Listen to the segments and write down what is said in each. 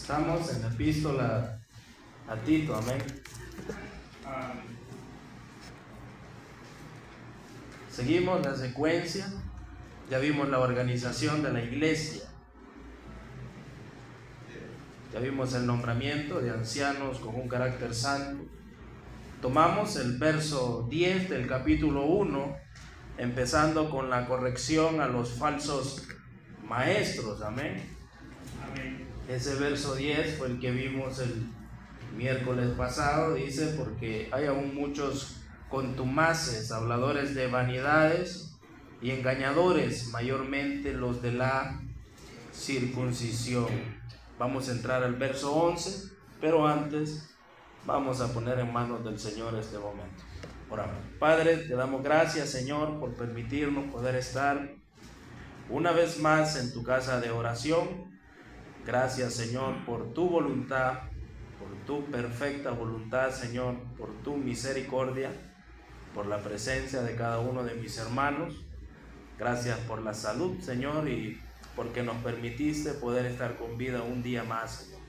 Estamos en la epístola a Tito, amén. Seguimos la secuencia, ya vimos la organización de la iglesia, ya vimos el nombramiento de ancianos con un carácter santo. Tomamos el verso 10 del capítulo 1, empezando con la corrección a los falsos maestros, amén. Ese verso 10 fue el que vimos el miércoles pasado. Dice: porque hay aún muchos contumaces, habladores de vanidades y engañadores, mayormente los de la circuncisión. Vamos a entrar al verso 11, pero antes vamos a poner en manos del Señor este momento. Oramos. Padre, te damos gracias, Señor, por permitirnos poder estar una vez más en tu casa de oración. Gracias, Señor, por tu voluntad, por tu perfecta voluntad, Señor, por tu misericordia, por la presencia de cada uno de mis hermanos. Gracias por la salud, Señor, y porque nos permitiste poder estar con vida un día más, Señor.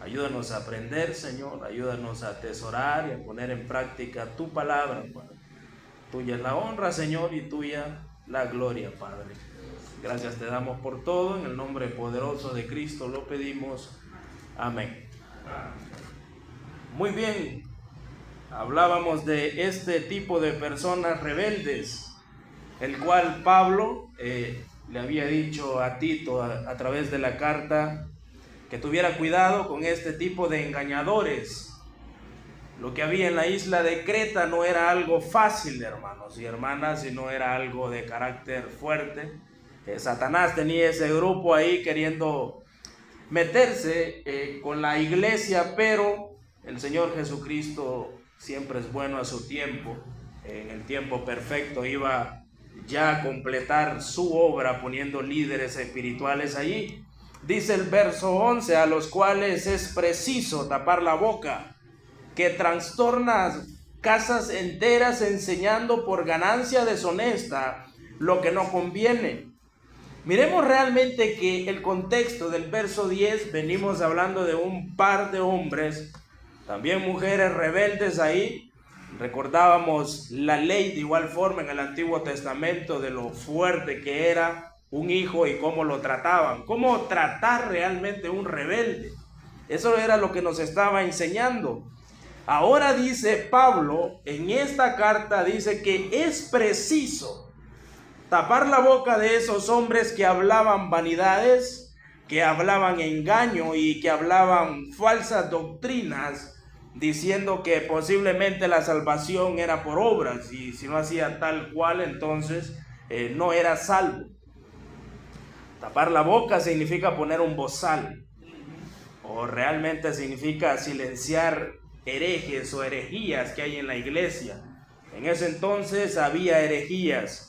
Ayúdanos a aprender, Señor, ayúdanos a atesorar y a poner en práctica tu palabra, Padre. Tuya es la honra, Señor, y tuya la gloria, Padre. Gracias te damos por todo, en el nombre poderoso de Cristo lo pedimos, amén. Muy bien, hablábamos de este tipo de personas rebeldes, el cual Pablo le había dicho a Tito a través de la carta que tuviera cuidado con este tipo de engañadores. Lo que había en la isla de Creta no era algo fácil, hermanos y hermanas, sino era algo de carácter fuerte. Satanás tenía ese grupo ahí queriendo meterse con la iglesia, pero el Señor Jesucristo siempre es bueno a su tiempo. En el tiempo perfecto iba ya a completar su obra poniendo líderes espirituales allí. Dice el verso 11: a los cuales es preciso tapar la boca, que trastorna casas enteras enseñando por ganancia deshonesta lo que no conviene. Miremos realmente que el contexto del verso 10, venimos hablando de un par de hombres, también mujeres rebeldes ahí. Recordábamos la ley de igual forma en el Antiguo Testamento de lo fuerte que era un hijo y cómo lo trataban, cómo tratar realmente un rebelde. Eso era lo que nos estaba enseñando. Ahora dice Pablo, en esta carta dice que es preciso tapar la boca de esos hombres que hablaban vanidades, que hablaban engaño y que hablaban falsas doctrinas, diciendo que posiblemente la salvación era por obras y si no hacía tal cual, entonces no era salvo. Tapar la boca significa poner un bozal, o realmente significa silenciar herejes o herejías que hay en la iglesia. En ese entonces había herejías.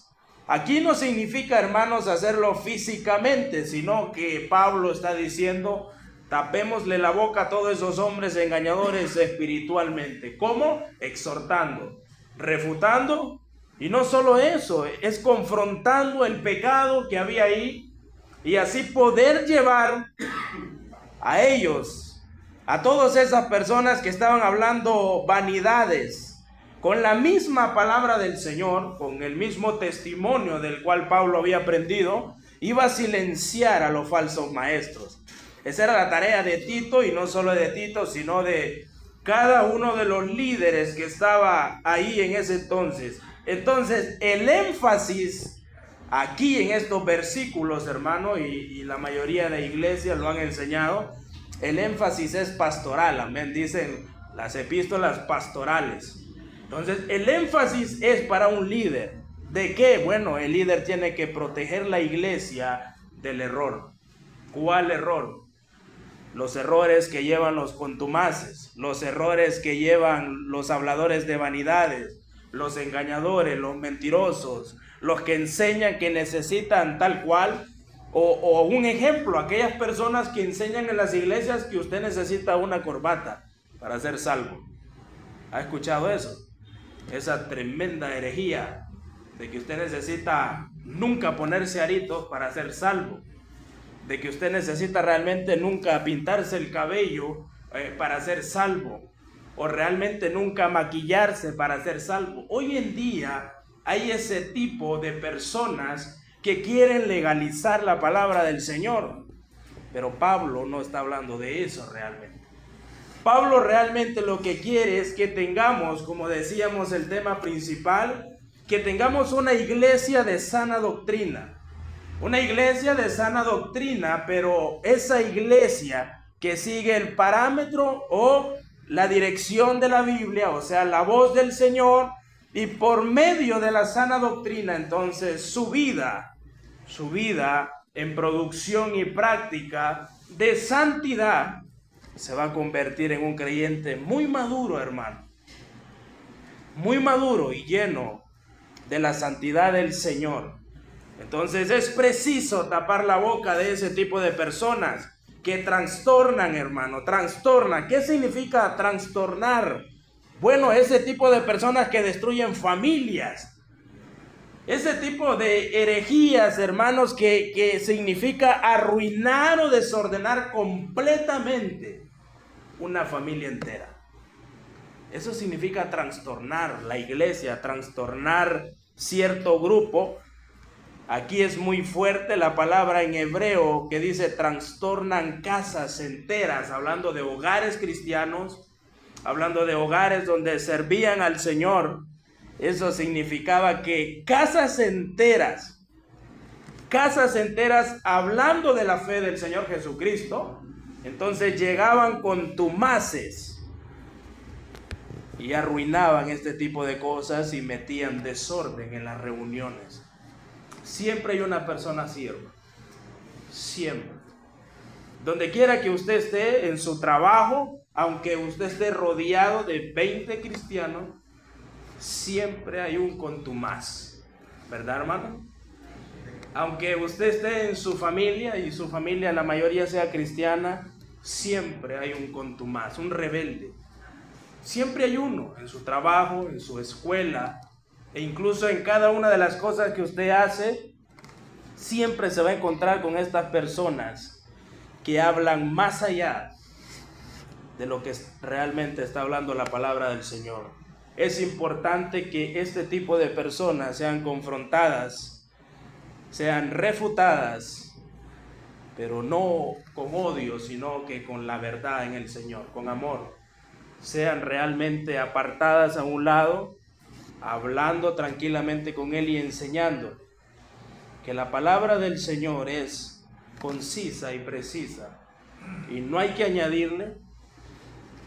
Aquí no significa, hermanos, hacerlo físicamente, sino que Pablo está diciendo: tapémosle la boca a todos esos hombres engañadores espiritualmente. ¿Cómo? Exhortando, refutando, y no solo eso, es confrontando el pecado que había ahí, y así poder llevar a ellos, a todas esas personas que estaban hablando vanidades, con la misma palabra del Señor, con el mismo testimonio del cual Pablo había aprendido, iba a silenciar a los falsos maestros. Esa era la tarea de Tito, y no solo de Tito, sino de cada uno de los líderes que estaba ahí en ese entonces. Entonces, el énfasis aquí en estos versículos, hermano, y la mayoría de iglesias lo han enseñado, el énfasis es pastoral, amén, dicen las epístolas pastorales. Entonces, el énfasis es para un líder. ¿De qué? Bueno, el líder tiene que proteger la iglesia del error. ¿Cuál error? Los errores que llevan los contumaces, los errores que llevan los habladores de vanidades, los engañadores, los mentirosos, los que enseñan que necesitan tal cual, o un ejemplo, aquellas personas que enseñan en las iglesias que usted necesita una corbata para ser salvo. ¿Ha escuchado eso? Esa tremenda herejía de que usted necesita nunca ponerse aritos para ser salvo. de que usted necesita realmente nunca pintarse el cabello para ser salvo, o realmente nunca maquillarse para ser salvo. Hoy en día hay ese tipo de personas que quieren legalizar la palabra del Señor, pero Pablo no está hablando de eso realmente. Pablo realmente lo que quiere es que tengamos, como decíamos, el tema principal, que tengamos una iglesia de sana doctrina. Una iglesia de sana doctrina, pero esa iglesia que sigue el parámetro o la dirección de la Biblia, o sea, la voz del Señor, y por medio de la sana doctrina, entonces su vida en producción y práctica de santidad se va a convertir en un creyente muy maduro, hermano. Muy maduro y lleno de la santidad del Señor. Entonces es preciso tapar la boca de ese tipo de personas que trastornan, hermano, trastornan. ¿Qué significa trastornar? Bueno, ese tipo de personas que destruyen familias. Ese tipo de herejías, hermanos, que significa arruinar o desordenar completamente una familia entera. Eso significa trastornar la iglesia, trastornar cierto grupo. Aquí es muy fuerte la palabra en hebreo que dice trastornan casas enteras, hablando de hogares cristianos, hablando de hogares donde servían al Señor. Eso significaba que casas enteras hablando de la fe del Señor Jesucristo, entonces llegaban contumaces y arruinaban este tipo de cosas y metían desorden en las reuniones. Siempre hay una persona así, hermano. Siempre. Donde quiera que usted esté, en su trabajo, aunque usted esté rodeado de 20 cristianos, siempre hay un contumaz. ¿Verdad, hermano? Aunque usted esté en su familia y su familia la mayoría sea cristiana, siempre hay un contumaz, un rebelde. Siempre hay uno en su trabajo, en su escuela, e incluso en cada una de las cosas que usted hace, siempre se va a encontrar con estas personas que hablan más allá de lo que realmente está hablando la palabra del Señor. Es importante que este tipo de personas sean confrontadas, sean refutadas, pero no con odio, sino que con la verdad en el Señor, con amor. Sean realmente apartadas a un lado, hablando tranquilamente con Él y enseñándole que la palabra del Señor es concisa y precisa, y no hay que añadirle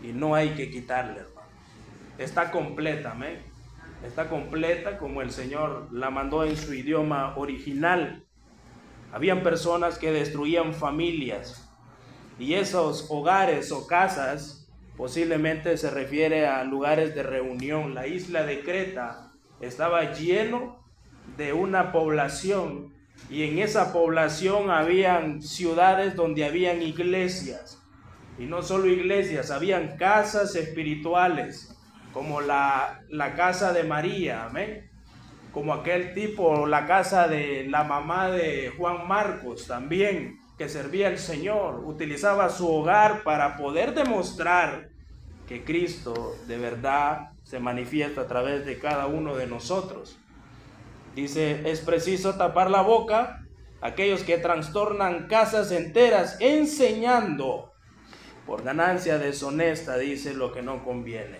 y no hay que quitarle, hermano. Está completa, amén. Está completa como el Señor la mandó en su idioma original. Habían personas que destruían familias, y esos hogares o casas posiblemente se refiere a lugares de reunión. La isla de Creta estaba lleno de una población, y en esa población habían ciudades donde habían iglesias, y no solo iglesias, habían casas espirituales, como la casa de María, amén, como aquel tipo, la casa de la mamá de Juan Marcos también, que servía al Señor, utilizaba su hogar para poder demostrar que Cristo de verdad se manifiesta a través de cada uno de nosotros. Dice, es preciso tapar la boca a aquellos que trastornan casas enteras, enseñando por ganancia deshonesta, dice, lo que no conviene.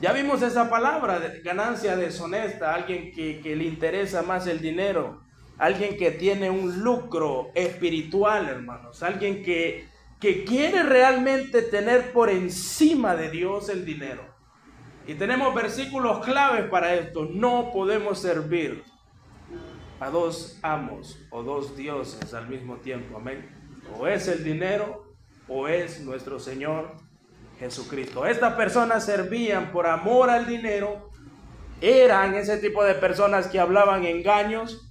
Ya vimos esa palabra, ganancia deshonesta, alguien que le interesa más el dinero, alguien que tiene un lucro espiritual, hermanos, alguien que quiere realmente tener por encima de Dios el dinero. Y tenemos versículos claves para esto. No podemos servir a dos amos o dos dioses al mismo tiempo, amén. O es el dinero o es nuestro Señor Jesucristo. Estas personas servían por amor al dinero, eran ese tipo de personas que hablaban engaños,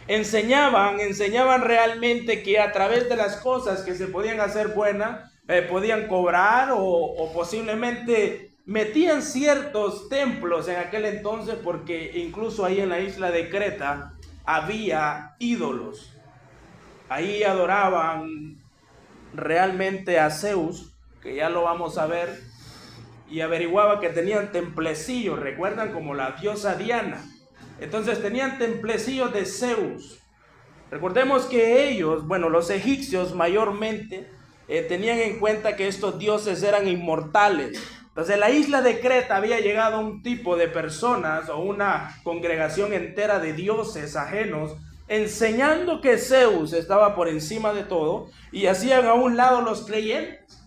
enseñaban realmente que a través de las cosas que se podían hacer buenas, podían cobrar o posiblemente metían ciertos templos en aquel entonces, porque incluso ahí en la isla de Creta había ídolos. Ahí adoraban realmente a Zeus, que ya lo vamos a ver, y averiguaba que tenían templecillos, recuerdan, como la diosa Diana. Entonces tenían templecillos de Zeus. Recordemos que ellos, bueno, los egipcios mayormente, tenían en cuenta que estos dioses eran inmortales. Entonces en la isla de Creta había llegado un tipo de personas o una congregación entera de dioses ajenos, enseñando que Zeus estaba por encima de todo, y hacían a un lado los creyentes.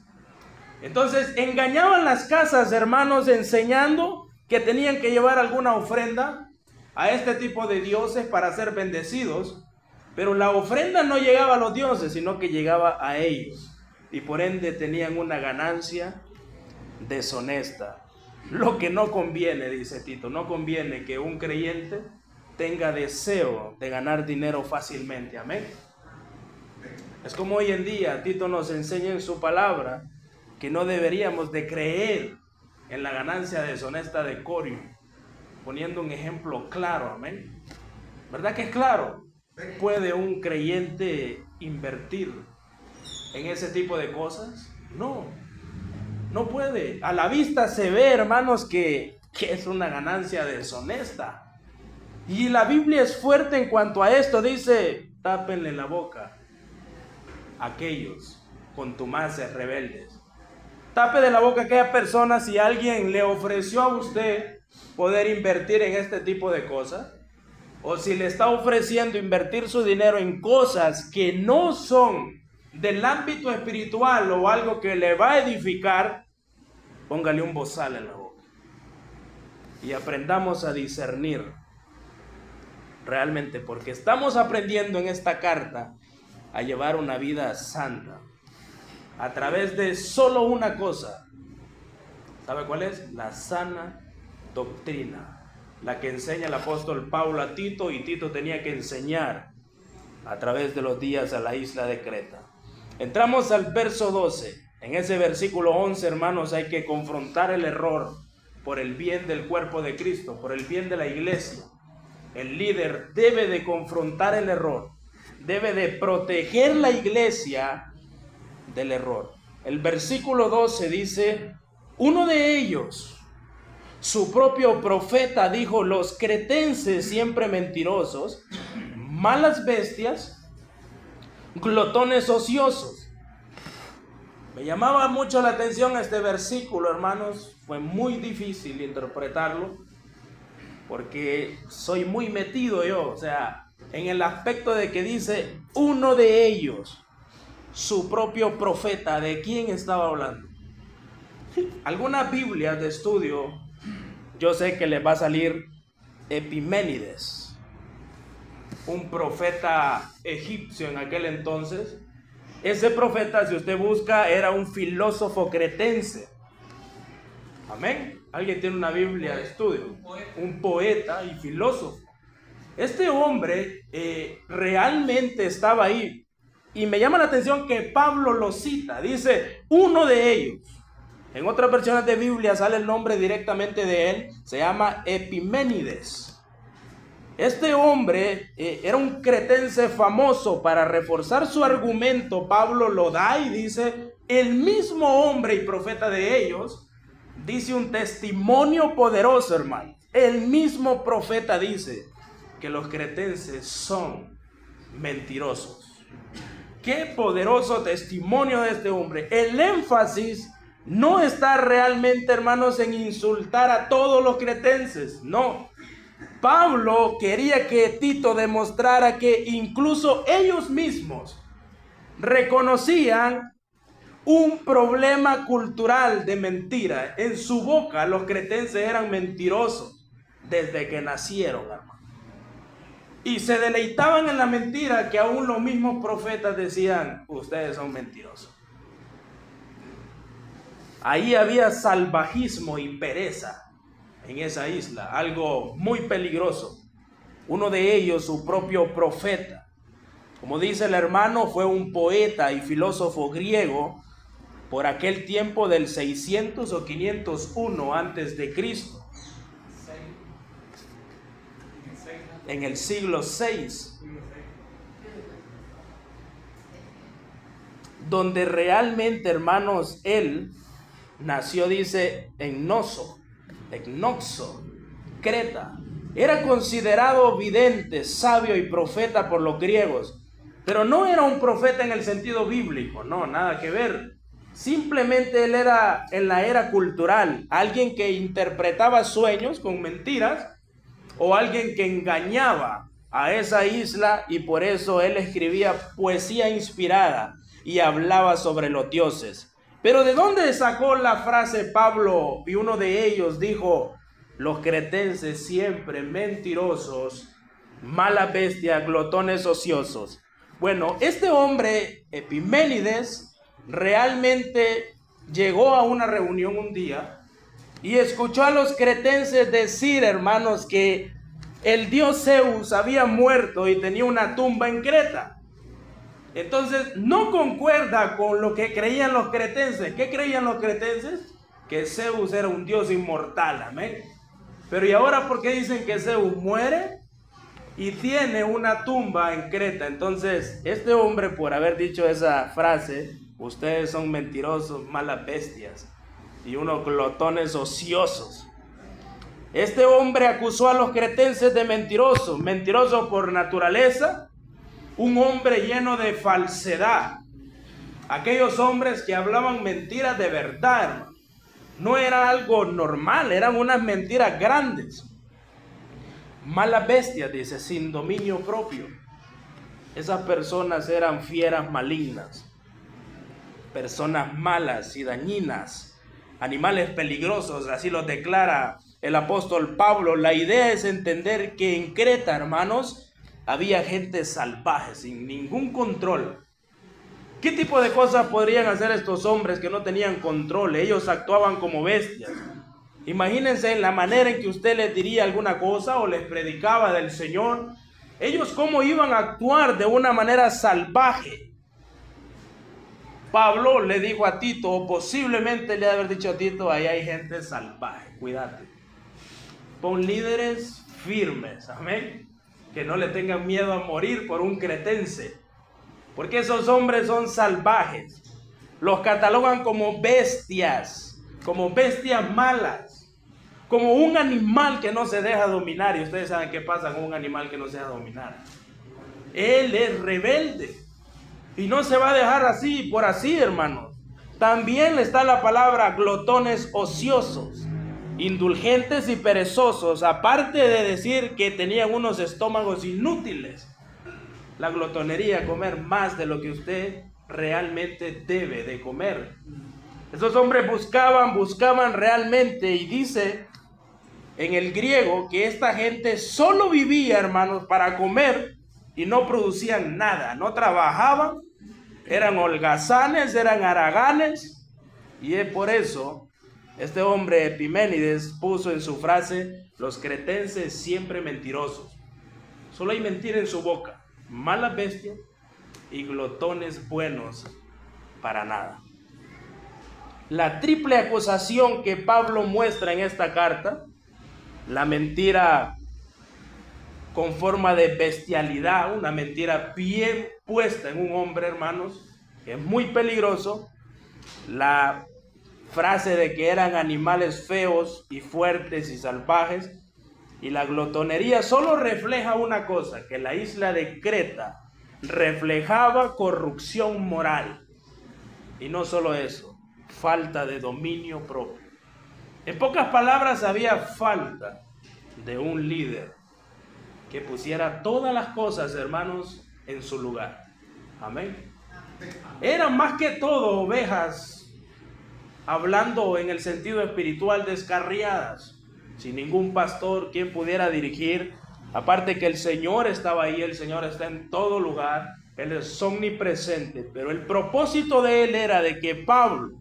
Entonces engañaban las casas, hermanos, enseñando que tenían que llevar alguna ofrenda a este tipo de dioses para ser bendecidos, pero la ofrenda no llegaba a los dioses, sino que llegaba a ellos, y por ende tenían una ganancia deshonesta. Lo que no conviene, dice Tito, no conviene que un creyente tenga deseo de ganar dinero fácilmente. Amén. Es como hoy en día Tito nos enseña en su palabra que no deberíamos de creer en la ganancia deshonesta de Corio, poniendo un ejemplo claro. Amén. ¿Verdad que es claro? ¿Puede un creyente invertir en ese tipo de cosas? No, no puede. A la vista se ve, hermanos, que es una ganancia deshonesta. Y la Biblia es fuerte en cuanto a esto. Dice: tápenle la boca a aquellos contumaces rebeldes. Tape de la boca a aquella persona si alguien le ofreció a usted poder invertir en este tipo de cosas, o si le está ofreciendo invertir su dinero en cosas que no son del ámbito espiritual o algo que le va a edificar. Póngale un bozal en la boca y aprendamos a discernir realmente, porque estamos aprendiendo en esta carta a llevar una vida santa a través de solo una cosa. ¿Sabe cuál es? La sana doctrina, la que enseña el apóstol Pablo a Tito, y Tito tenía que enseñar a través de los días a la isla de Creta. Entramos al verso 12. En ese versículo 11, hermanos, hay que confrontar el error por el bien del cuerpo de Cristo, por el bien de la iglesia. El líder debe de confrontar el error, debe de proteger la iglesia del error. El versículo 12 dice: uno de ellos, su propio profeta, dijo: los cretenses siempre mentirosos, malas bestias, glotones ociosos. Me llamaba mucho la atención este versículo, hermanos. Fue muy difícil interpretarlo porque soy muy metido yo, o sea, en el aspecto de que dice uno de ellos, su propio profeta. ¿De quién estaba hablando? Algunas Biblias de estudio, yo sé que les va a salir Epiménides, un profeta egipcio en aquel entonces. Ese profeta, si usted busca, era un filósofo cretense. Amén. ¿Alguien tiene una Biblia de estudio? Un poeta y filósofo. Este hombre realmente estaba ahí. Y me llama la atención que Pablo lo cita. Dice, uno de ellos. En otras versiones de Biblia sale el nombre directamente de él. Se llama Epiménides. Este hombre era un cretense famoso. Para reforzar su argumento, Pablo lo da y dice, el mismo hombre y profeta de ellos dice un testimonio poderoso, hermano. El mismo profeta dice que los cretenses son mentirosos. Qué poderoso testimonio de este hombre. El énfasis no está realmente, hermanos, en insultar a todos los cretenses. No. Pablo quería que Tito demostrara que incluso ellos mismos reconocían un problema cultural de mentira. En su boca los cretenses eran mentirosos desde que nacieron, hermano. Y se deleitaban en la mentira que aún los mismos profetas decían, ustedes son mentirosos. Ahí había salvajismo y pereza en esa isla, algo muy peligroso. Uno de ellos, su propio profeta, como dice el hermano, fue un poeta y filósofo griego por aquel tiempo del 600 o 501 antes de Cristo. En el siglo 6. donde realmente, hermanos, él nació, dice, en Noxo, Creta. Era considerado vidente, sabio y profeta por los griegos, pero no era un profeta en el sentido bíblico, no, nada que ver. Simplemente él era en la era cultural, alguien que interpretaba sueños con mentiras o alguien que engañaba a esa isla, y por eso él escribía poesía inspirada y hablaba sobre los dioses. Pero ¿de dónde sacó la frase Pablo? Y uno de ellos dijo: los cretenses siempre mentirosos, malas bestias, glotones ociosos. Bueno, este hombre, Epiménides, realmente llegó a una reunión un día y escuchó a los cretenses decir, hermanos, que el dios Zeus había muerto y tenía una tumba en Creta. Entonces no concuerda con lo que creían los cretenses. ¿Qué creían los cretenses? Que Zeus era un dios inmortal, amén. Pero ¿y ahora por qué dicen que Zeus muere y tiene una tumba en Creta? Entonces este hombre, por haber dicho esa frase, ustedes son mentirosos, malas bestias y unos glotones ociosos. Este hombre acusó a los cretenses de mentirosos, mentirosos por naturaleza, un hombre lleno de falsedad. Aquellos hombres que hablaban mentiras de verdad, hermano. No era algo normal, eran unas mentiras grandes. Malas bestias, dice, sin dominio propio. Esas personas eran fieras malignas, personas malas y dañinas, animales peligrosos, así los declara el apóstol Pablo. La idea es entender que en Creta, hermanos, había gente salvaje, sin ningún control. ¿Qué tipo de cosas podrían hacer estos hombres que no tenían control? Ellos actuaban como bestias. Imagínense en la manera en que usted les diría alguna cosa o les predicaba del Señor. Ellos cómo iban a actuar de una manera salvaje. Pablo le dijo a Tito, o posiblemente le ha de haber dicho a Tito: ahí hay gente salvaje, cuídate. Pon líderes firmes, amén, que no le tengan miedo a morir por un cretense, porque esos hombres son salvajes. Los catalogan como bestias malas, como un animal que no se deja dominar. Y ustedes saben qué pasa con un animal que no se deja dominar. Él es rebelde y no se va a dejar así por así, hermanos. También está la palabra glotones ociosos, indulgentes y perezosos, aparte de decir que tenían unos estómagos inútiles. La glotonería, comer más de lo que usted realmente debe de comer. Esos hombres buscaban realmente, y dice en el griego que esta gente solo vivía, hermanos, para comer y no producían nada, no trabajaban, eran holgazanes, eran haraganes, y es por eso este hombre Epiménides puso en su frase: los cretenses siempre mentirosos. Solo hay mentira en su boca, malas bestias y glotones buenos para nada. La triple acusación que Pablo muestra en esta carta, la mentira con forma de bestialidad, una mentira bien puesta en un hombre, hermanos, que es muy peligroso. La frase de que eran animales feos y fuertes y salvajes, y la glotonería solo refleja una cosa: que la isla de Creta reflejaba corrupción moral, y no solo eso, falta de dominio propio. En pocas palabras, había falta de un líder que pusiera todas las cosas, hermanos, en su lugar. Amén. Eran más que todo ovejas, hablando en el sentido espiritual, descarriadas, sin ningún pastor quien pudiera dirigir. Aparte que el Señor estaba ahí, el Señor está en todo lugar, Él es omnipresente, pero el propósito de Él era de que Pablo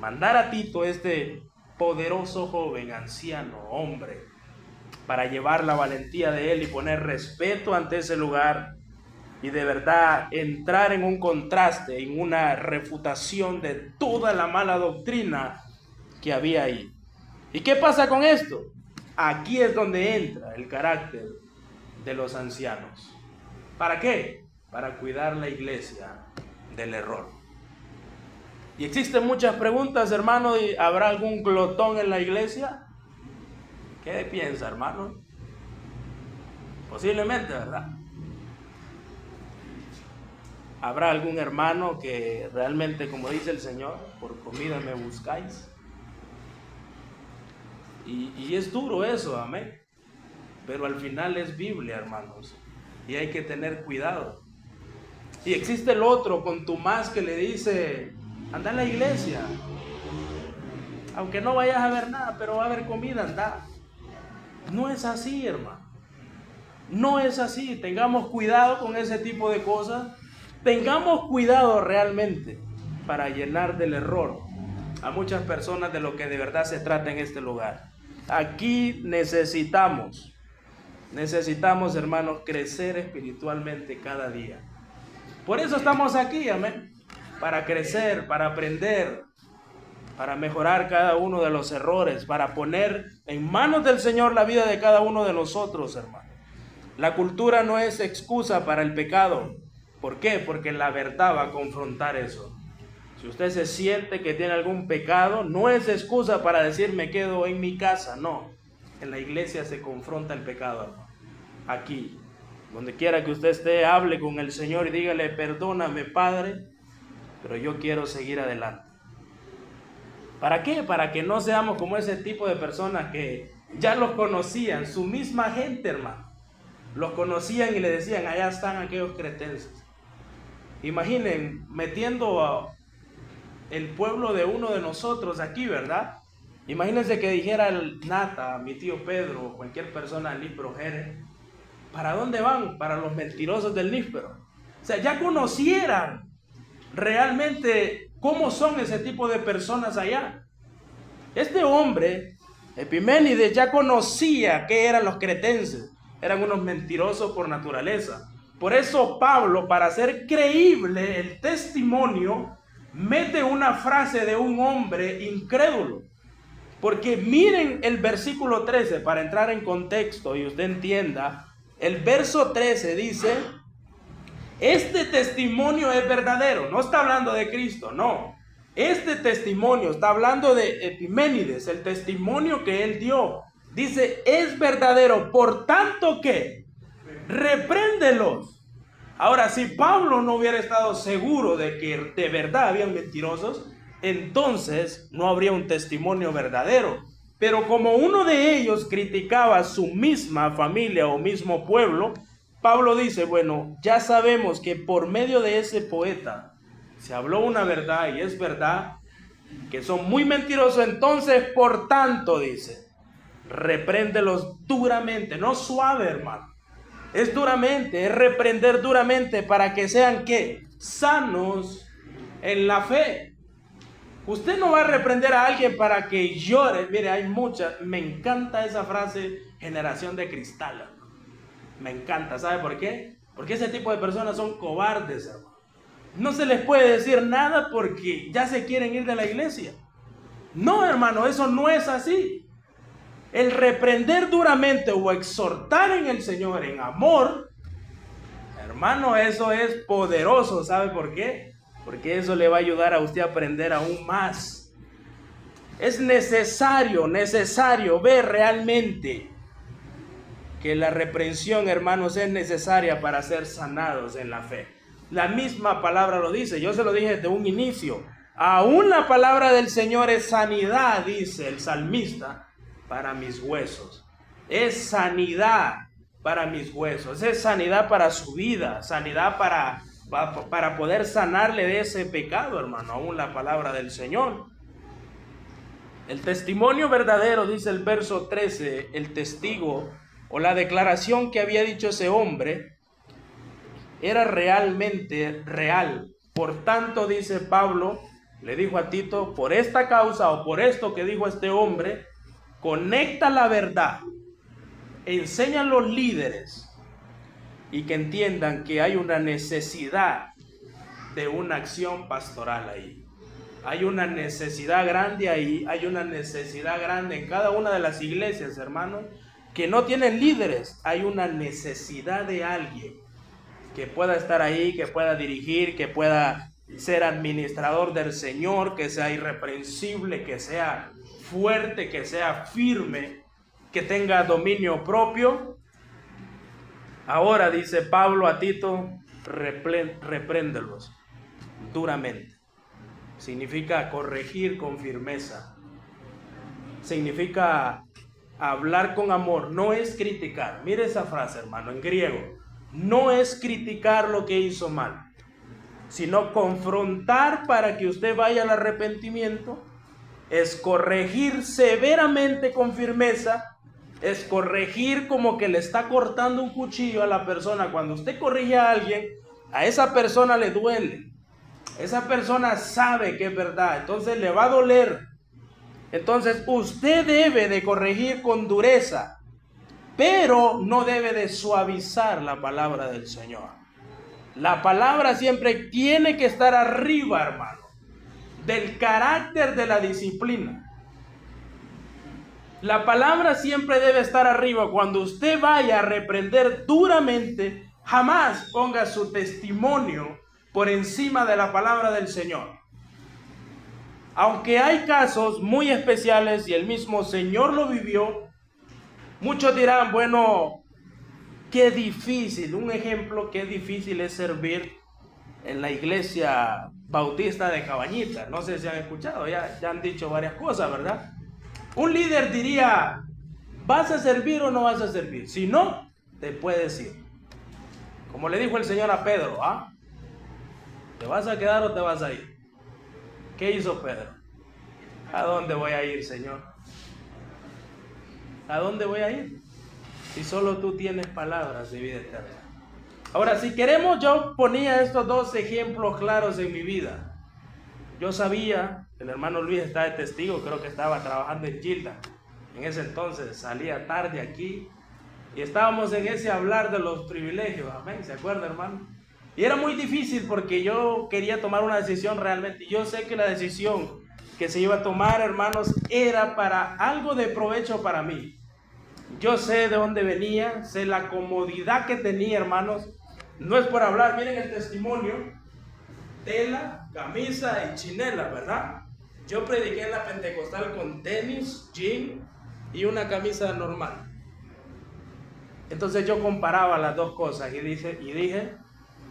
mandara a Tito, este poderoso joven, anciano, hombre, para llevar la valentía de él y poner respeto ante ese lugar, y de verdad entrar en un contraste, en una refutación de toda la mala doctrina que había ahí. ¿Y qué pasa con esto? Aquí es donde entra el carácter de los ancianos. ¿Para qué? Para cuidar la iglesia del error. Y existen muchas preguntas, hermano. ¿Habrá algún glotón en la iglesia? ¿Qué piensa, hermano? Posiblemente, ¿verdad? ¿Habrá algún hermano que realmente, como dice el Señor, por comida me buscáis? Y es duro eso, amén. Pero al final es Biblia, hermanos. Y hay que tener cuidado. Y existe el otro contumaz que le dice: anda a la iglesia. Aunque no vayas a ver nada, pero va a haber comida, anda. No es así, hermano. No es así. Tengamos cuidado con ese tipo de cosas. Tengamos cuidado realmente para llenar del error a muchas personas de lo que de verdad se trata en este lugar. Aquí necesitamos, hermanos, crecer espiritualmente cada día. Por eso estamos aquí, amén. Para crecer, para aprender, para mejorar cada uno de los errores, para poner en manos del Señor la vida de cada uno de nosotros, hermano. La cultura no es excusa para el pecado. ¿Por qué? Porque la verdad va a confrontar eso. Si usted se siente que tiene algún pecado, no es excusa para decir me quedo en mi casa. No, en la iglesia se confronta el pecado, hermano. Aquí, donde quiera que usted esté, hable con el Señor y dígale: perdóname, Padre, pero yo quiero seguir adelante. ¿Para qué? Para que no seamos como ese tipo de personas que ya los conocían, su misma gente, hermano. Los conocían y le decían: allá están aquellos cretenses. Imaginen metiendo el pueblo de uno de nosotros aquí, ¿verdad? Imagínense que dijera el Nata, mi tío Pedro, o cualquier persona del Níspero Jerez: ¿para dónde van? Para los mentirosos del Níspero. O sea, ya conocieran realmente cómo son ese tipo de personas allá. Este hombre, Epiménides, ya conocía qué eran los cretenses. Eran unos mentirosos por naturaleza. Por eso Pablo, para hacer creíble el testimonio, mete una frase de un hombre incrédulo. Porque miren el versículo 13, para entrar en contexto y usted entienda. El verso 13 dice: este testimonio es verdadero. No está hablando de Cristo, no. Este testimonio está hablando de Epiménides, el testimonio que él dio. Dice: es verdadero, por tanto que repréndelos. Ahora, si Pablo no hubiera estado seguro de que de verdad habían mentirosos, entonces no habría un testimonio verdadero. Pero como uno de ellos criticaba a su misma familia o mismo pueblo, Pablo dice: bueno, ya sabemos que por medio de ese poeta se habló una verdad, y es verdad que son muy mentirosos. Entonces, por tanto, dice, repréndelos duramente, no suave, hermano. Es duramente, es reprender duramente para que sean, ¿qué? Sanos en la fe. Usted no va a reprender a alguien para que llore. Mire, hay muchas, me encanta esa frase, generación de cristal. Me encanta, ¿sabe por qué? Porque ese tipo de personas son cobardes, hermano. No se les puede decir nada porque ya se quieren ir de la iglesia. No, hermano, eso no es así. El reprender duramente o exhortar en el Señor en amor, hermano, eso es poderoso. ¿Sabe por qué? Porque eso le va a ayudar a usted a aprender aún más. Es necesario ver realmente que la reprensión, hermanos, es necesaria para ser sanados en la fe. La misma palabra lo dice. Yo se lo dije desde un inicio. Aún la palabra del Señor es sanidad, dice el salmista, para mis huesos. Es sanidad para mis huesos. Es sanidad para su vida. Sanidad para poder sanarle de ese pecado, hermano. Aún la palabra del Señor. El testimonio verdadero, dice el verso 13, el testigo o la declaración que había dicho ese hombre era realmente real. Por tanto, dice Pablo, le dijo a Tito: por esta causa o por esto que dijo este hombre, conecta la verdad, enseña a los líderes y que entiendan que hay una necesidad de una acción pastoral ahí. Hay una necesidad grande ahí, hay una necesidad grande en cada una de las iglesias, hermanos, que no tienen líderes. Hay una necesidad de alguien que pueda estar ahí, que pueda dirigir, que pueda ser administrador del Señor, que sea irreprensible, que sea fuerte, que sea firme, que tenga dominio propio. Ahora dice Pablo a Tito, repréndelos duramente. Significa corregir con firmeza. Significa hablar con amor, no es criticar. Mire esa frase, hermano, en griego. No es criticar lo que hizo mal, sino confrontar para que usted vaya al arrepentimiento. Es corregir severamente con firmeza. Es corregir como que le está cortando un cuchillo a la persona. Cuando usted corrige a alguien, a esa persona le duele. Esa persona sabe que es verdad, entonces le va a doler. Entonces usted debe de corregir con dureza, pero no debe de suavizar la palabra del Señor. La palabra siempre tiene que estar arriba, hermano, del carácter de la disciplina. La palabra siempre debe estar arriba. Cuando usted vaya a reprender duramente, jamás ponga su testimonio por encima de la palabra del Señor. Aunque hay casos muy especiales y el mismo Señor lo vivió, muchos dirán, bueno, qué difícil, un ejemplo, qué difícil es servir en la iglesia bautista de Cabañita. No sé si han escuchado, ya han dicho varias cosas, ¿verdad? Un líder diría, ¿vas a servir o no vas a servir? Si no, te puedes ir. Como le dijo el Señor a Pedro, ¿te vas a quedar o te vas a ir? ¿Qué hizo Pedro? ¿A dónde voy a ir, Señor? ¿A dónde voy a ir? Si solo tú tienes palabras de vida eterna. Ahora, si queremos, yo ponía estos dos ejemplos claros en mi vida. Yo sabía, el hermano Luis está de testigo, creo que estaba trabajando en Gilda. En ese entonces salía tarde aquí y estábamos en ese hablar de los privilegios. Amén, ¿se acuerda, hermano? Y era muy difícil porque yo quería tomar una decisión realmente. Yo sé que la decisión que se iba a tomar, hermanos, era para algo de provecho para mí. Yo sé de dónde venía, sé la comodidad que tenía, hermanos. No es por hablar, miren el testimonio. Tela, camisa y chinela, ¿verdad? Yo prediqué en la Pentecostal con tenis, jean y una camisa normal. Entonces yo comparaba las dos cosas y dije,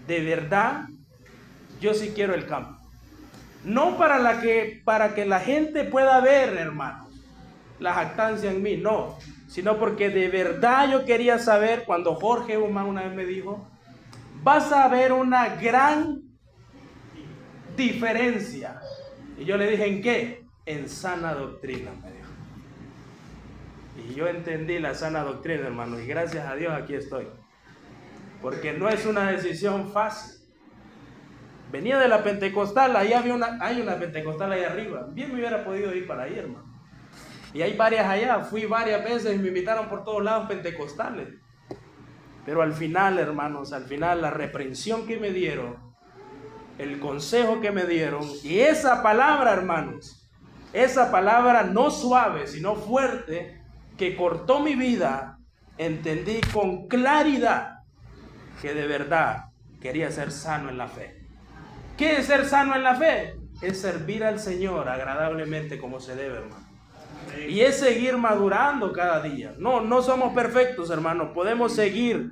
de verdad, yo sí quiero el cambio. No para que la gente pueda ver, hermanos, la jactancia en mí, no. Sino porque de verdad yo quería saber, cuando Jorge Humán una vez me dijo, vas a ver una gran diferencia. Y yo le dije, ¿en qué? En sana doctrina, me dijo. Y yo entendí la sana doctrina, hermano, y gracias a Dios aquí estoy. Porque no es una decisión fácil. Venía de la Pentecostal, ahí hay una Pentecostal ahí arriba. Bien me hubiera podido ir para ahí, hermano. Y hay varias allá, fui varias veces y me invitaron por todos lados pentecostales. Pero al final, hermanos, la reprensión que me dieron, el consejo que me dieron, y esa palabra, hermanos, esa palabra no suave, sino fuerte, que cortó mi vida, entendí con claridad que de verdad quería ser sano en la fe. ¿Qué es ser sano en la fe? Es servir al Señor agradablemente como se debe, hermano. Y es seguir madurando cada día. No somos perfectos, hermanos. Podemos seguir.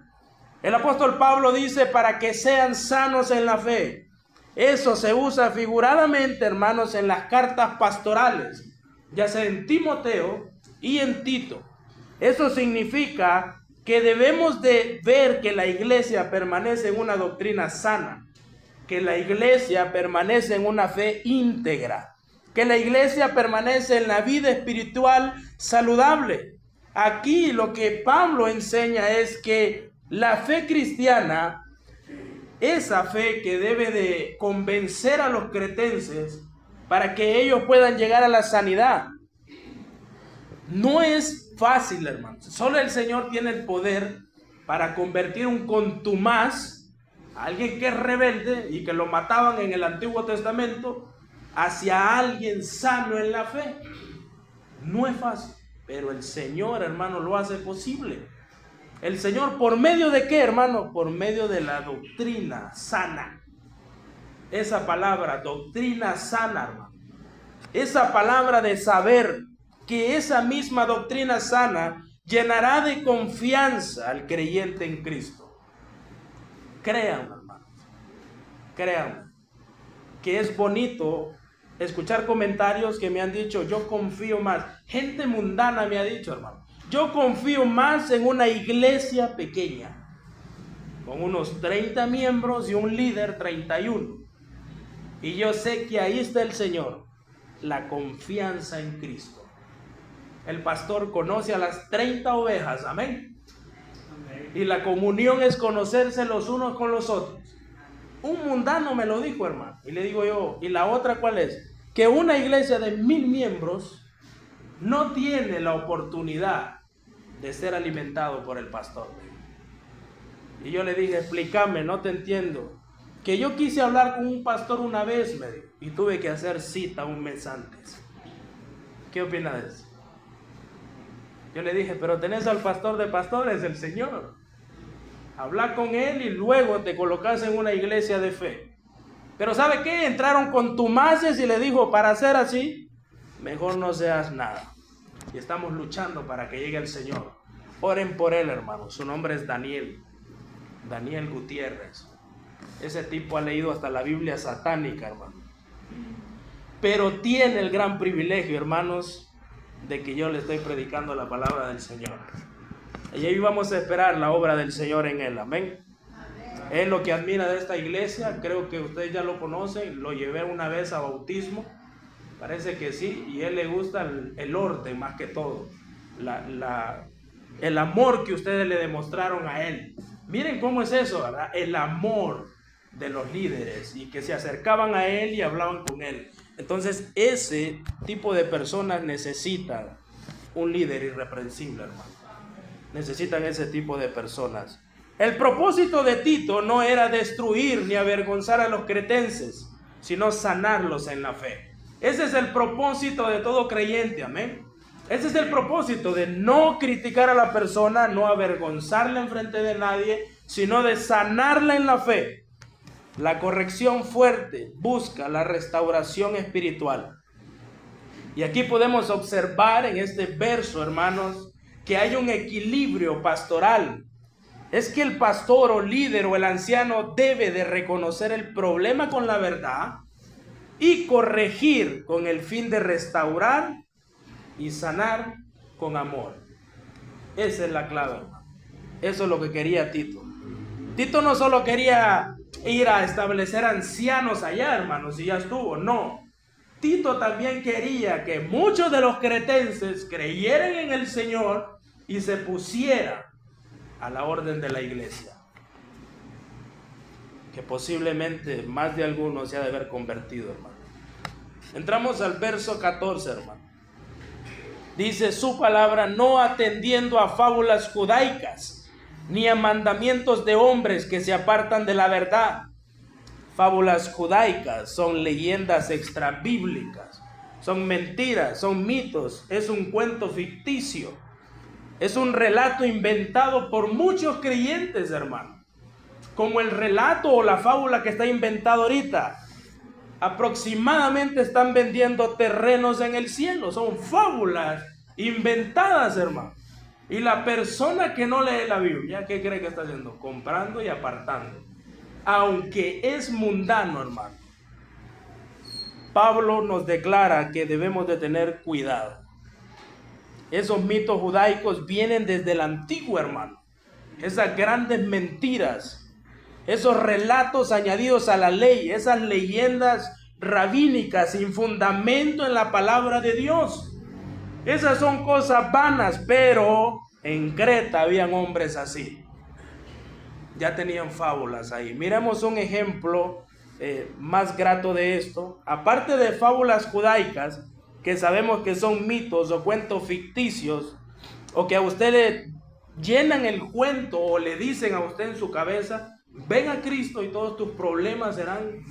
El apóstol Pablo dice, para que sean sanos en la fe. Eso se usa figuradamente, hermanos, en las cartas pastorales, ya sea en Timoteo y en Tito. Eso significa que debemos de ver que la iglesia permanece en una doctrina sana, que la iglesia permanece en una fe íntegra, que la iglesia permanece en la vida espiritual saludable. Aquí lo que Pablo enseña es que la fe cristiana, esa fe que debe de convencer a los cretenses para que ellos puedan llegar a la sanidad, no es fácil, hermanos. Solo el Señor tiene el poder para convertir un contumaz, alguien que es rebelde y que lo mataban en el Antiguo Testamento, hacia alguien sano en la fe. No es fácil, pero el Señor, hermano, lo hace posible. El Señor, ¿por medio de qué, hermano? Por medio de la doctrina sana. esa palabra, doctrina sana, hermano. Esa palabra de saber que esa misma doctrina sana llenará de confianza al creyente en Cristo. Créanme, hermanos, créanme, que es bonito escuchar comentarios que me han dicho, yo confío más. Gente mundana me ha dicho, hermano, yo confío más en una iglesia pequeña, con unos 30 miembros y un líder 31. Y yo sé que ahí está el Señor, la confianza en Cristo. El pastor conoce a las 30 ovejas, amén. Y la comunión es conocerse los unos con los otros. Un mundano me lo dijo, hermano, y le digo yo, ¿y la otra cuál es? Que una iglesia de 1000 miembros no tiene la oportunidad de ser alimentado por el pastor. Y yo le dije, explícame, no te entiendo. Que yo quise hablar con un pastor una vez, me dijo, y tuve que hacer cita un mes antes. ¿Qué opina de eso? Yo le dije, pero tenés al pastor de pastores, el Señor. Habla con él y luego te colocas en una iglesia de fe. Pero ¿sabe qué? Entraron contumaces y le dijo, para hacer así, mejor no seas nada. Y estamos luchando para que llegue el Señor. Oren por él, hermano. Su nombre es Daniel Gutiérrez. Ese tipo ha leído hasta la Biblia satánica, hermano. Pero tiene el gran privilegio, hermanos, de que yo le estoy predicando la palabra del Señor. Y ahí vamos a esperar la obra del Señor en él, amén. Es lo que admira de esta iglesia, creo que ustedes ya lo conocen, lo llevé una vez a bautismo, parece que sí, y a él le gusta el orden más que todo, el amor que ustedes le demostraron a él. Miren cómo es eso, ¿verdad? El amor de los líderes y que se acercaban a él y hablaban con él. Entonces ese tipo de personas necesitan un líder irreprensible, hermano. Necesitan ese tipo de personas. El propósito de Tito no era destruir ni avergonzar a los cretenses, sino sanarlos en la fe. Ese es el propósito de todo creyente, amén. Ese es el propósito de no criticar a la persona, no avergonzarla en frente de nadie, sino de sanarla en la fe. La corrección fuerte busca la restauración espiritual. Y aquí podemos observar en este verso, hermanos, que hay un equilibrio pastoral. Es que el pastor o líder o el anciano debe de reconocer el problema con la verdad y corregir con el fin de restaurar y sanar con amor. Esa es la clave, hermano. Eso es lo que quería Tito. Tito no solo quería ir a establecer ancianos allá, hermanos, y ya estuvo, no. Tito también quería que muchos de los cretenses creyeran en el Señor y se pusieran a la orden de la iglesia. Que posiblemente más de algunos se ha de haber convertido, hermano. Entramos al verso 14, hermano. Dice su palabra, no atendiendo a fábulas judaicas, ni a mandamientos de hombres que se apartan de la verdad. Fábulas judaicas son leyendas extrabíblicas, son mentiras, son mitos, es un cuento ficticio, es un relato inventado por muchos creyentes, hermano. Como el relato o la fábula que está inventada ahorita. Aproximadamente están vendiendo terrenos en el cielo. Son fábulas inventadas, hermano. Y la persona que no lee la Biblia, ¿qué cree que está haciendo? Comprando y apartando. Aunque es mundano, hermano. Pablo nos declara que debemos de tener cuidado. Esos mitos judaicos vienen desde el antiguo, hermano. Esas grandes mentiras, esos relatos añadidos a la ley, esas leyendas rabínicas sin fundamento en la palabra de Dios. Esas son cosas vanas, pero en Creta habían hombres así. Ya tenían fábulas ahí. Miremos un ejemplo más grato de esto. Aparte de fábulas judaicas, que sabemos que son mitos o cuentos ficticios, o que a usted le llenan el cuento o le dicen a usted en su cabeza, ven a Cristo y todos tus problemas serán.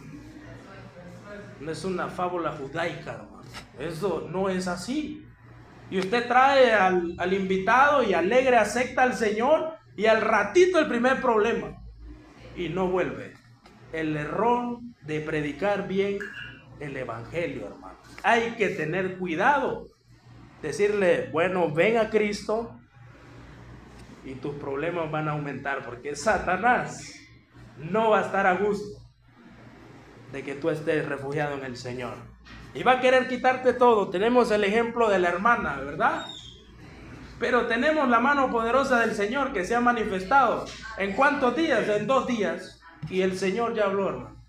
No es una fábula judaica, hermano. Eso no es así. Y usted trae al invitado y alegre acepta al Señor y al ratito el primer problema y no vuelve. el error de predicar bien el evangelio, hermano. Hay que tener cuidado. Decirle, bueno, ven a Cristo y tus problemas van a aumentar, porque Satanás no va a estar a gusto de que tú estés refugiado en el Señor. Y va a querer quitarte todo. Tenemos el ejemplo de la hermana, ¿verdad? Pero tenemos la mano poderosa del Señor que se ha manifestado. ¿En cuántos días? En 2 días. Y el Señor ya habló, hermano.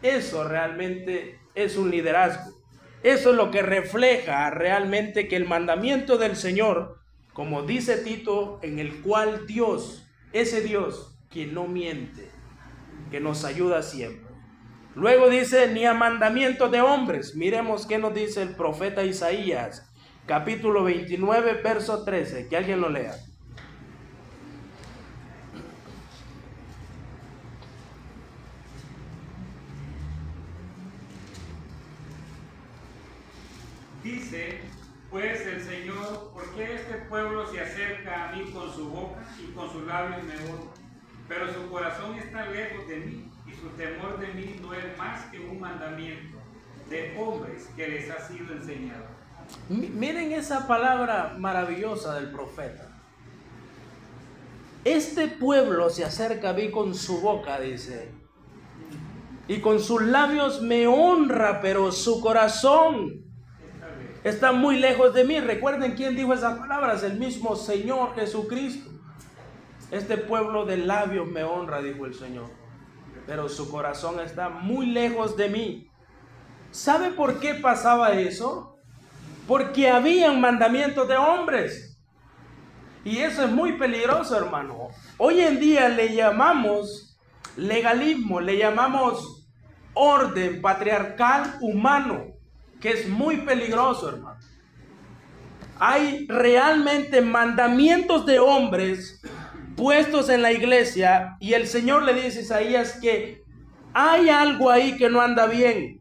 Eso realmente es un liderazgo. Eso es lo que refleja realmente que el mandamiento del Señor, como dice Tito, en el cual Dios, ese Dios que no miente, que nos ayuda siempre. Luego dice, ni a mandamientos de hombres. Miremos qué nos dice el profeta Isaías, capítulo 29, verso 13. Que alguien lo lea. Dice, pues el Señor, ¿por qué este pueblo se acerca a mí con su boca y con sus labios me honra? Pero su corazón está lejos de mí y su temor de mí no es más que un mandamiento de hombres que les ha sido enseñado. Miren esa palabra maravillosa del profeta. Este pueblo se acerca a mí con su boca, dice, y con sus labios me honra, pero su corazón está muy lejos de mí. Recuerden quién dijo esas palabras, el mismo Señor Jesucristo. Este pueblo de labios me honra, dijo el Señor, pero su corazón está muy lejos de mí. ¿Sabe por qué pasaba eso? Porque habían mandamientos de hombres. Y eso es muy peligroso, hermano. Hoy en día le llamamos legalismo, le llamamos orden patriarcal humano, que es muy peligroso, hermano. Hay realmente mandamientos de hombres puestos en la iglesia, y el Señor le dice a Isaías que hay algo ahí que no anda bien.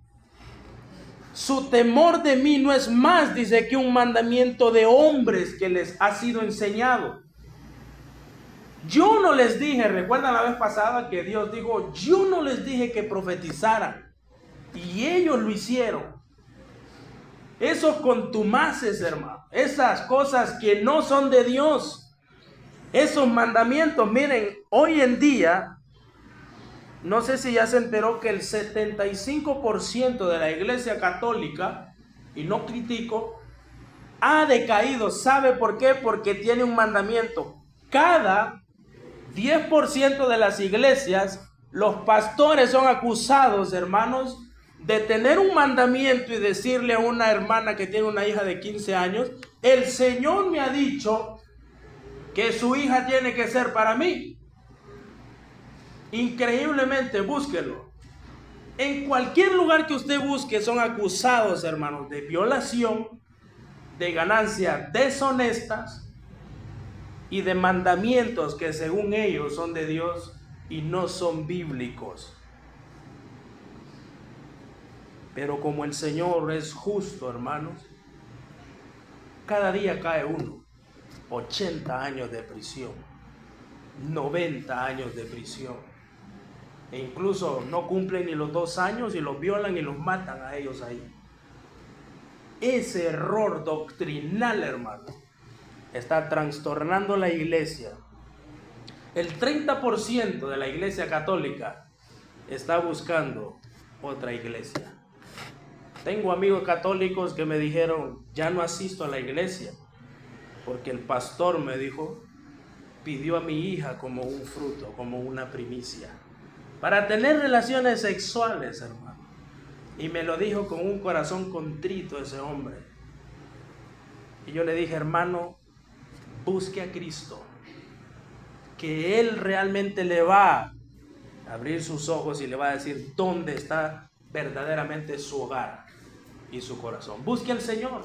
Su temor de mí no es más, dice, que un mandamiento de hombres que les ha sido enseñado. Yo no les dije, recuerdan la vez pasada que Dios dijo, yo no les dije que profetizaran, y ellos lo hicieron. Esos contumaces, hermano, esas cosas que no son de Dios, esos mandamientos, miren, hoy en día, no sé si ya se enteró que el 75% de la iglesia católica, y no critico, ha decaído. ¿Sabe por qué? Porque tiene un mandamiento. Cada 10% de las iglesias, los pastores son acusados, hermanos, de tener un mandamiento y decirle a una hermana que tiene una hija de 15 años, el Señor me ha dicho que su hija tiene que ser para mí. Increíblemente, búsquelo. En cualquier lugar que usted busque son acusados, hermanos, de violación, de ganancias deshonestas y de mandamientos que según ellos son de Dios y no son bíblicos. Pero como el Señor es justo, hermanos, cada día cae uno. 80 años de prisión, 90 años de prisión, e incluso no cumplen ni los 2 años y los violan y los matan a ellos ahí. Ese error doctrinal, hermano, está trastornando la iglesia. El 30% de la iglesia católica está buscando otra iglesia. Tengo amigos católicos que me dijeron, ya no asisto a la iglesia, porque el pastor me dijo, pidió a mi hija como un fruto, como una primicia, para tener relaciones sexuales, hermano. Y me lo dijo con un corazón contrito ese hombre. Y yo le dije, hermano, busque a Cristo, que Él realmente le va a abrir sus ojos y le va a decir dónde está verdaderamente su hogar y su corazón. Busque al Señor.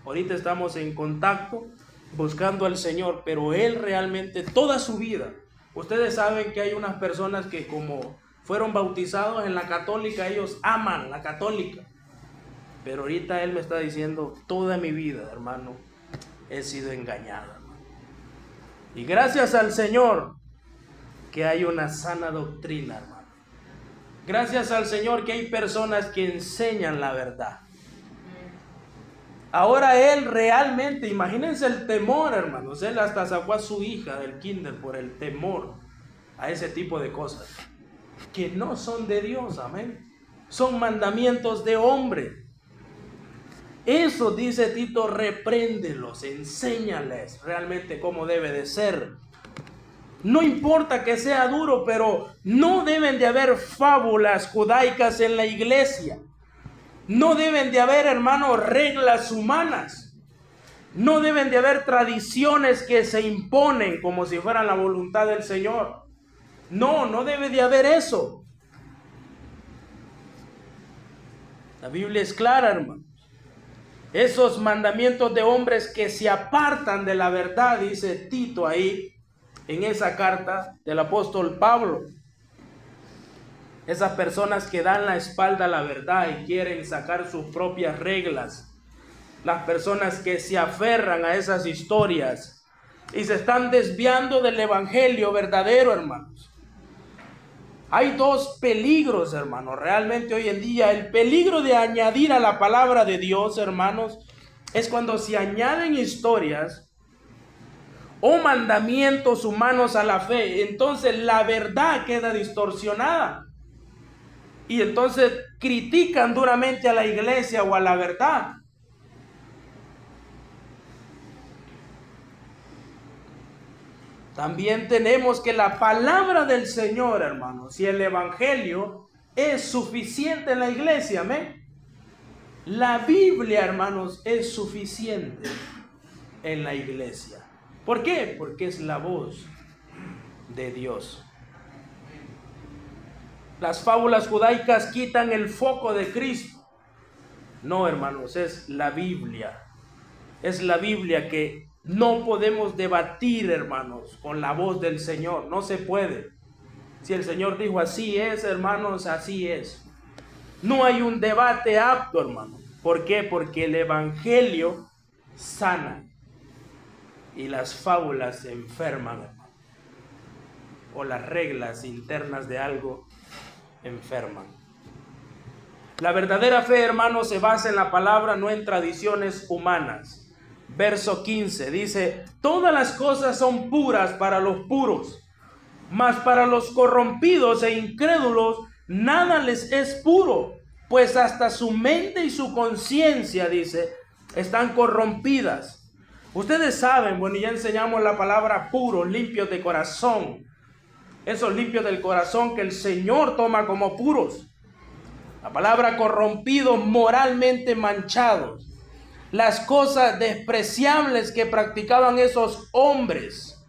Ahorita estamos en contacto buscando al Señor, pero Él realmente toda su vida. Ustedes saben que hay unas personas que como fueron bautizados en la católica, ellos aman la católica. Pero ahorita Él me está diciendo, toda mi vida, hermano, he sido engañado, hermano. Y gracias al Señor que hay una sana doctrina, hermano. Gracias al Señor que hay personas que enseñan la verdad. Ahora Él realmente, imagínense el temor, hermanos. Él hasta sacó a su hija del kinder por el temor a ese tipo de cosas que no son de Dios, amén. Son mandamientos de hombre. Eso dice Tito, repréndelos, enséñales realmente cómo debe de ser. No importa que sea duro, pero no deben de haber fábulas judaicas en la iglesia. No deben de haber, hermanos, reglas humanas. No deben de haber tradiciones que se imponen como si fueran la voluntad del Señor. No debe de haber eso. La Biblia es clara, hermano. Esos mandamientos de hombres que se apartan de la verdad, dice Tito ahí en esa carta del apóstol Pablo. Esas personas que dan la espalda a la verdad y quieren sacar sus propias reglas. Las personas que se aferran a esas historias y se están desviando del evangelio verdadero, hermanos. Hay dos peligros, hermanos, realmente hoy en día. El peligro de añadir a la palabra de Dios, hermanos, es cuando se añaden historias o mandamientos humanos a la fe. Entonces la verdad queda distorsionada. Y entonces critican duramente a la iglesia o a la verdad. También tenemos que la palabra del Señor, hermanos, y el evangelio es suficiente en la iglesia, amén. La Biblia, hermanos, es suficiente en la iglesia. ¿Por qué? Porque es la voz de Dios. Las fábulas judaicas quitan el foco de Cristo. No, hermanos, es la Biblia. Es la Biblia que no podemos debatir, hermanos, con la voz del Señor. No se puede. Si el Señor dijo así es, hermanos, así es. No hay un debate apto, hermano. ¿Por qué? Porque el evangelio sana y las fábulas enferman, hermano. O las reglas internas de algo enferman. La verdadera fe, hermanos, se basa en la palabra, no en tradiciones humanas. Verso 15 dice: todas las cosas son puras para los puros, mas para los corrompidos e incrédulos nada les es puro, pues hasta su mente y su conciencia, dice, están corrompidas. Ustedes saben, bueno, ya enseñamos la palabra puro, limpios de corazón. Esos limpios del corazón que el Señor toma como puros. La palabra corrompidos, moralmente manchados. Las cosas despreciables que practicaban esos hombres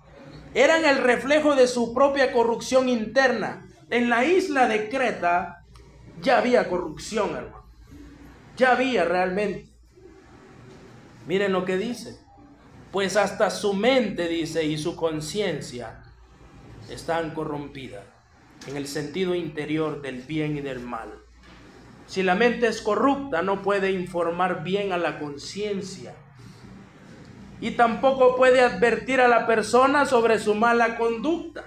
eran el reflejo de su propia corrupción interna. En la isla de Creta ya había corrupción, hermano. Ya había realmente. Miren lo que dice. Pues hasta su mente, dice, y su conciencia están corrompidas en el sentido interior del bien y del mal. Si la mente es corrupta, no puede informar bien a la conciencia. Y tampoco puede advertir a la persona sobre su mala conducta.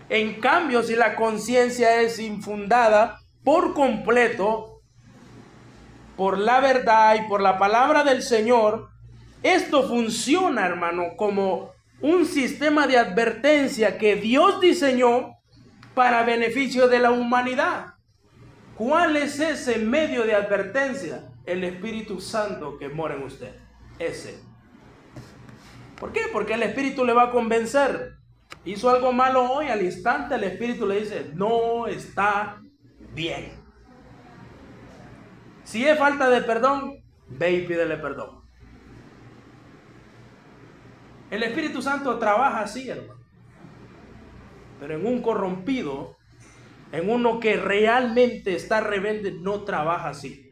En cambio, si la conciencia es infundada por completo por la verdad y por la palabra del Señor, esto funciona, hermano, como un sistema de advertencia que Dios diseñó para beneficio de la humanidad. ¿Cuál es ese medio de advertencia? El Espíritu Santo que mora en usted. Ese. ¿Por qué? Porque el Espíritu le va a convencer. Hizo algo malo hoy, al instante el Espíritu le dice: no está bien. Si es falta de perdón, ve y pídele perdón. El Espíritu Santo trabaja así, hermano. Pero en un corrompido, en uno que realmente está rebelde, no trabaja así.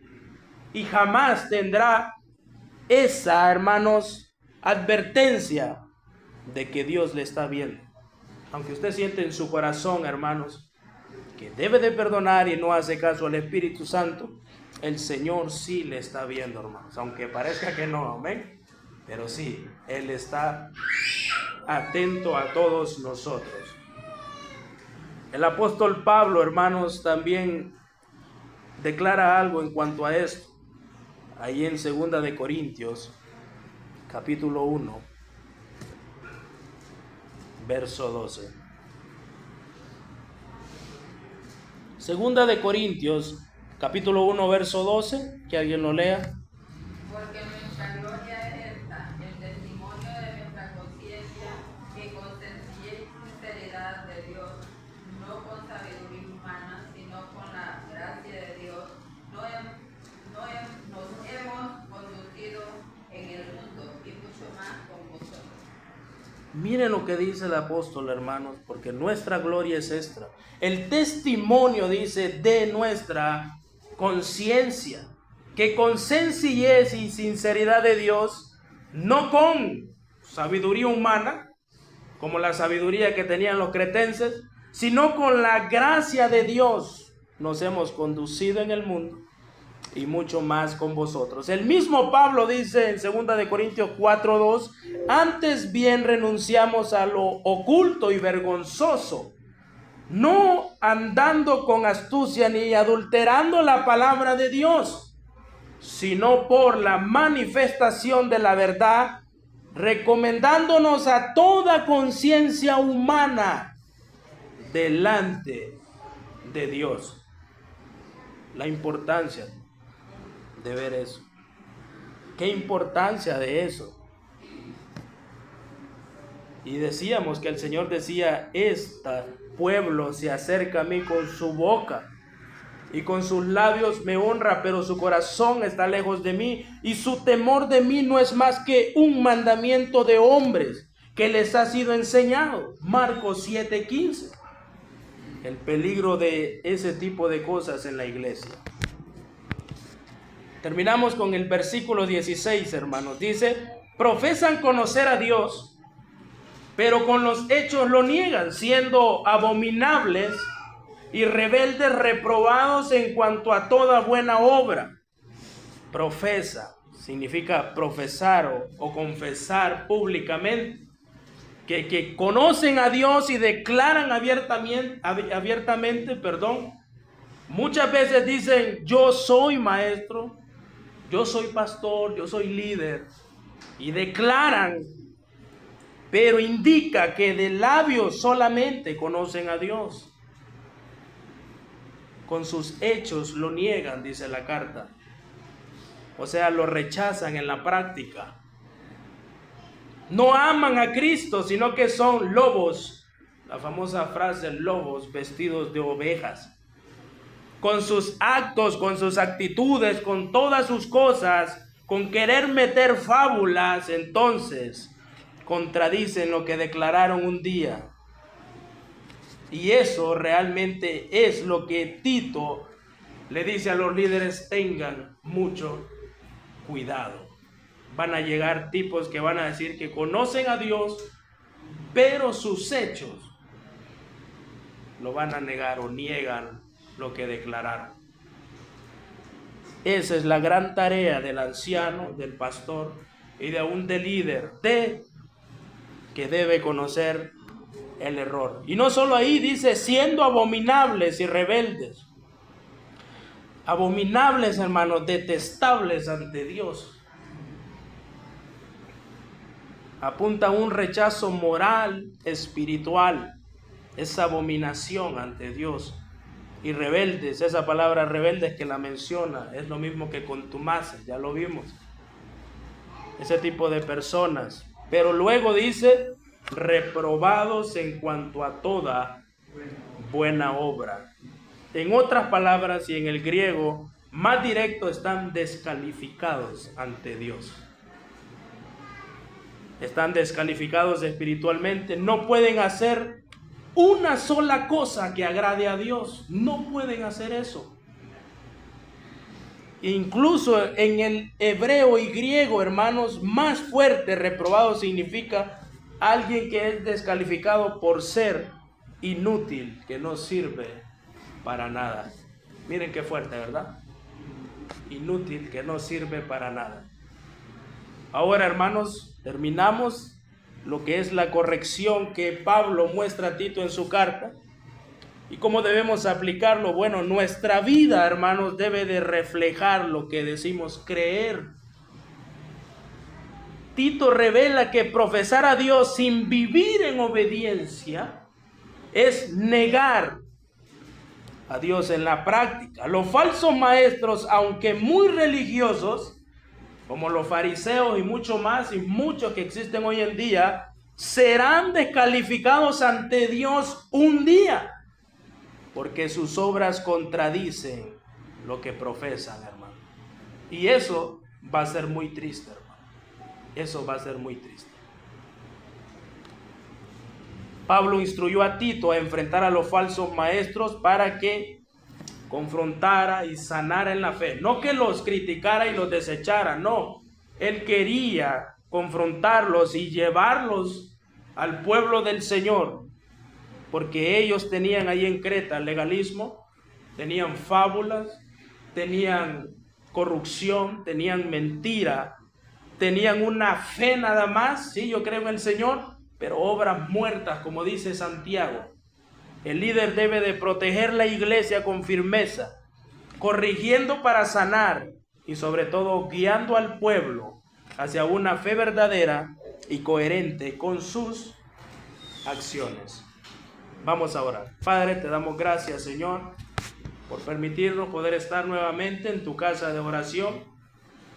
Y jamás tendrá esa, hermanos, advertencia de que Dios le está viendo. Aunque usted siente en su corazón, hermanos, que debe de perdonar y no hace caso al Espíritu Santo, el Señor sí le está viendo, hermanos. Aunque parezca que no, amén. Pero sí, Él está atento a todos nosotros. El apóstol Pablo, hermanos, también declara algo en cuanto a esto. Ahí en 2 de Corintios, capítulo 1, verso 12. 2 de Corintios, capítulo 1, verso 12, que alguien lo lea. Porque nuestra gloria es esta, el testimonio de nuestra conciencia, que con sencillez y sinceridad de Dios, no con sabiduría humana, sino con la gracia de Dios, nos hemos conducido en el mundo y mucho más con vosotros. Miren lo que dice el apóstol, hermanos, porque nuestra gloria es esta. El testimonio, dice, de nuestra conciencia, que con sencillez y sinceridad de Dios, no con sabiduría humana, como la sabiduría que tenían los cretenses, sino con la gracia de Dios, nos hemos conducido en el mundo y mucho más con vosotros. El mismo Pablo dice en 2 de Corintios 4:2, antes bien renunciamos a lo oculto y vergonzoso, no andando con astucia ni adulterando la palabra de Dios, sino por la manifestación de la verdad, recomendándonos a toda conciencia humana delante de Dios. La importancia de ver eso. ¿Qué importancia de eso? Y decíamos que el Señor decía, este pueblo se acerca a mí con su boca y con sus labios me honra, pero su corazón está lejos de mí y su temor de mí no es más que un mandamiento de hombres que les ha sido enseñado. Marcos 7:15. El peligro de ese tipo de cosas en la iglesia. Terminamos con el versículo 16, hermanos. Dice, profesan conocer a Dios, pero con los hechos lo niegan, siendo abominables y rebeldes, reprobados en cuanto a toda buena obra. Profesa significa profesar o confesar públicamente, que conocen a Dios y declaran abiertamente, muchas veces dicen, yo soy maestro, yo soy pastor, yo soy líder, y declaran, pero indica que de labios solamente conocen a Dios. Con sus hechos lo niegan, dice la carta. O sea, lo rechazan en la práctica. No aman a Cristo, sino que son lobos. La famosa frase, lobos vestidos de ovejas. Con sus actos, con sus actitudes, con todas sus cosas, con querer meter fábulas, entonces contradicen lo que declararon un día. Y eso realmente es lo que Tito le dice a los líderes, tengan mucho cuidado. Van a llegar tipos que van a decir que conocen a Dios, pero sus hechos lo van a negar o niegan lo que declararon. Esa es la gran tarea del anciano, del pastor y de aún del líder, que debe conocer el error. Y no solo ahí, dice, siendo abominables y rebeldes. Abominables, hermanos, detestables ante Dios. Apunta a un rechazo moral, espiritual, esa abominación ante Dios. Y rebeldes, esa palabra rebeldes que la menciona, es lo mismo que contumaces, ya lo vimos. Ese tipo de personas. Pero luego dice, reprobados en cuanto a toda buena obra. En otras palabras y en el griego más directo, están descalificados ante Dios. Están descalificados espiritualmente, no pueden hacer una sola cosa que agrade a Dios, no pueden hacer eso. Incluso en el hebreo y griego, hermanos, más fuerte, reprobado significa alguien que es descalificado por ser inútil, que no sirve para nada. Miren qué fuerte, ¿verdad? Inútil, que no sirve para nada. Ahora, hermanos, terminamos lo que es la corrección que Pablo muestra a Tito en su carta. ¿Y cómo debemos aplicarlo? Bueno, nuestra vida, hermanos, debe de reflejar lo que decimos creer. Tito revela que profesar a Dios sin vivir en obediencia es negar a Dios en la práctica. Los falsos maestros, aunque muy religiosos, como los fariseos y mucho más, y muchos que existen hoy en día, serán descalificados ante Dios un día, porque sus obras contradicen lo que profesan, hermano. Y eso va a ser muy triste, hermano. Eso va a ser muy triste. Pablo instruyó a Tito a enfrentar a los falsos maestros para que confrontara y sanara en la fe. No que los criticara y los desechara, no. Él quería confrontarlos y llevarlos al pueblo del Señor, porque ellos tenían ahí en Creta legalismo, tenían fábulas, tenían corrupción, tenían mentira, tenían una fe nada más, sí, yo creo en el Señor, pero obras muertas, como dice Santiago. El líder debe de proteger la iglesia con firmeza, corrigiendo para sanar y sobre todo guiando al pueblo hacia una fe verdadera y coherente con sus acciones. Vamos a orar. Padre, te damos gracias, Señor, por permitirnos poder estar nuevamente en tu casa de oración.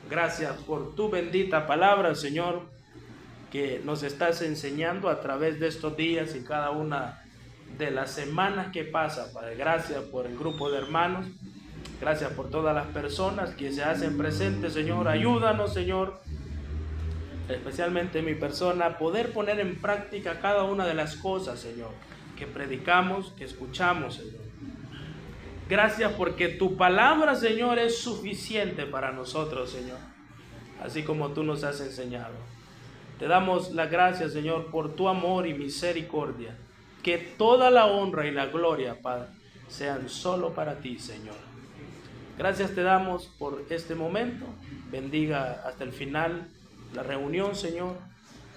Gracias por tu bendita palabra, Señor, que nos estás enseñando a través de estos días y cada una de las semanas que pasa, Padre. Gracias por el grupo de hermanos. Gracias por todas las personas que se hacen presentes, Señor. Ayúdanos, Señor, especialmente mi persona, a poder poner en práctica cada una de las cosas, Señor, que predicamos, que escuchamos, Señor. Gracias porque tu palabra, Señor, es suficiente para nosotros, Señor, así como tú nos has enseñado. Te damos las gracias, Señor, por tu amor y misericordia. Que toda la honra y la gloria, Padre, sean solo para ti, Señor. Gracias te damos por este momento. Bendiga hasta el final la reunión, Señor,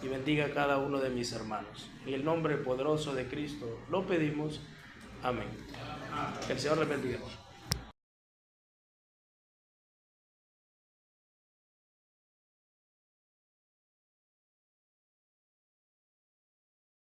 y bendiga a cada uno de mis hermanos. En el nombre poderoso de Cristo lo pedimos. Amén. Que el Señor les bendiga.